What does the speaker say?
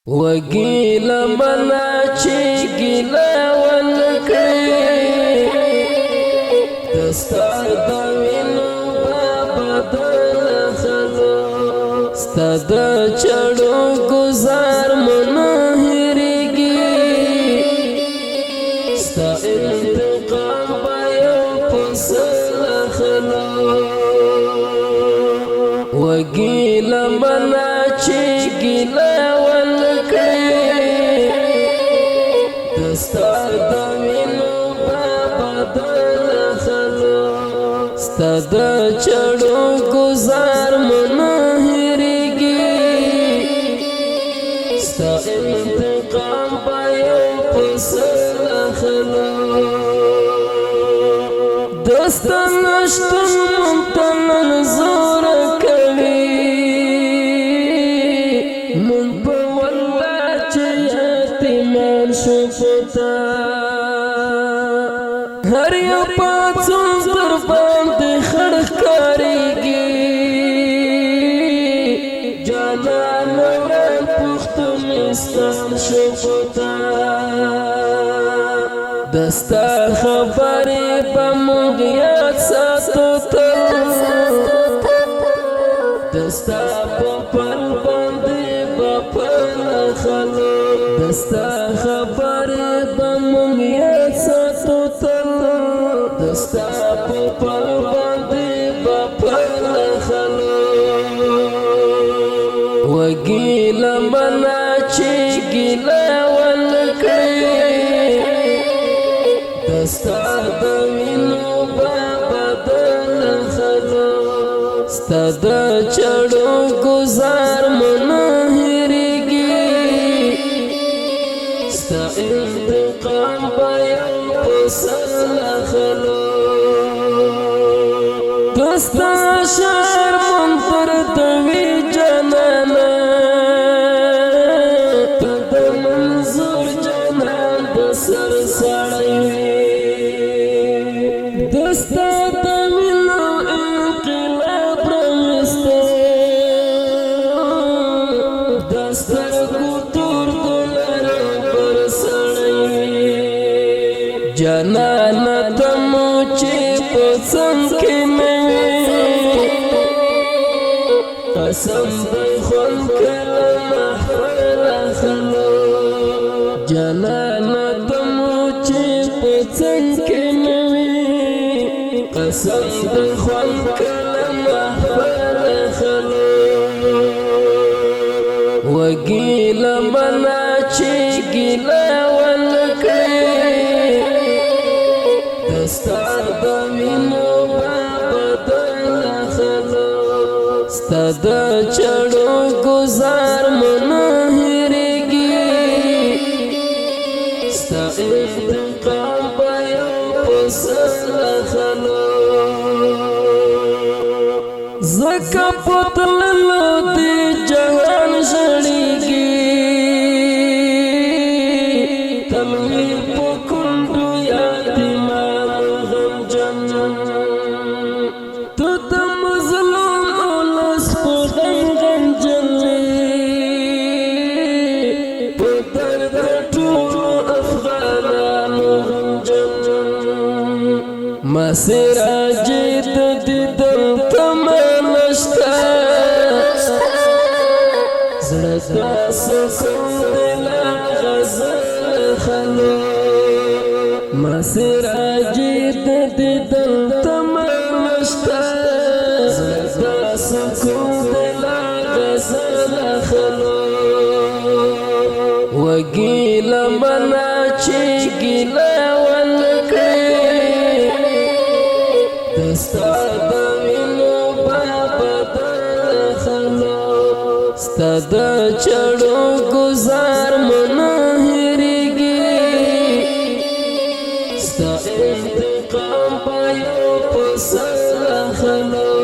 وگیل منا چی گیلا ونکڑی دستا دوینو بدل خلو ستا د چڑو گزار منو هیریگی ستا انتقام بایو پسل خلو وگیل منا چی گیلا دستا دوینو بدل خلو ستا د چڑو گزار منو هیریگی ستا انتقام بایو پسل خلو دستا نشتن منتنن زور کوي من په والله چې یتیمان شو پتا هر یو پاڅون در باندې خړکاریږي جانان وران پښتونستان شو پتا دستا خبرې په موږ یاد ساتو دستا په پل باندې بپل خلو دستا خبرې په موږ یاد ساتو دستا په پل باندې بپل خلو وگیل منا چې ګیله ونکړي دستا د وینو بدل خلو ستا د چړو گزار منو هیریگی ستا انتقام بایو پسل خلو دستا شعر منتر دوی جانانا د منظور جانان د سر سړی دستا د وینو انقلاب رامسته دستر ګوتور ګلر پر سړی جانان تمو چې په څنګه مې قسم دی خون کله محفل خلو جانان تمو چې په څنګه مې قسم دی خون کله محفل خلو وگیل منا چې ګیله ونکړي دستا د وینو بدل خلو ستا د چړو گزار منو هیریگی ستا انتقام بایو پسل خلو زکا پتللو دی جهان شړیگی تلوی پکندو یتیمان غمجن تو د مظلوم اولس په غمجن په درد ټولو افغانانو غمجن مسراج د دیدن تمه نشته زړه د سکون لا غزل خلو مسراج د دیدن تمه نشته زړه د سکون لا غزل خلو وگیل منا چې ګیله ونکړي دستا د وینو بدل خلو ستا د چړو گزار منو هیریگی ستا انتقام بایو پسل خلو